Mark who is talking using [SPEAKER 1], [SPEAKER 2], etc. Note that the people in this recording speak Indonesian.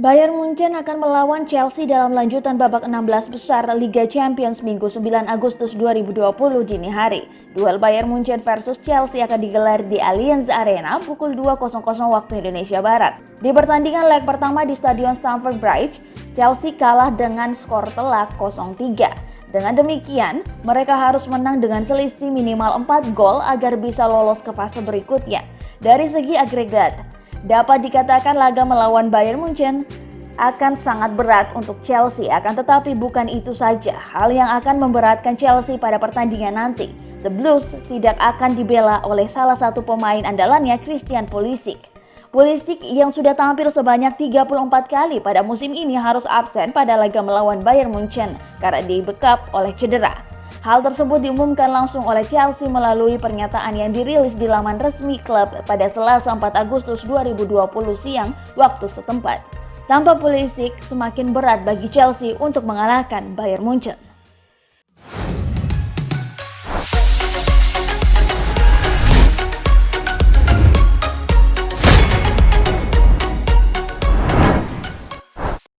[SPEAKER 1] Bayern Munchen akan melawan Chelsea dalam lanjutan babak 16 besar Liga Champions Minggu 9 Agustus 2020 dini hari. Duel Bayern Munchen versus Chelsea akan digelar di Allianz Arena pukul 2.00 waktu Indonesia Barat. Di pertandingan leg pertama di Stadion Stamford Bridge, Chelsea kalah dengan skor telak 0-3. Dengan demikian, mereka harus menang dengan selisih minimal 4 gol agar bisa lolos ke fase berikutnya. Dari segi agregat, dapat dikatakan laga melawan Bayern Munchen akan sangat berat untuk Chelsea, akan tetapi bukan itu saja hal yang akan memberatkan Chelsea pada pertandingan nanti. The Blues tidak akan dibela oleh salah satu pemain andalannya, Christian Pulisic. Pulisic yang sudah tampil sebanyak 34 kali pada musim ini harus absen pada laga melawan Bayern Munchen karena dibekap oleh cedera. Hal tersebut diumumkan langsung oleh Chelsea melalui pernyataan yang dirilis di laman resmi klub pada Selasa 4 Agustus 2020 siang waktu setempat. Tanpa Pulisic, semakin berat bagi Chelsea untuk mengalahkan Bayern Munchen.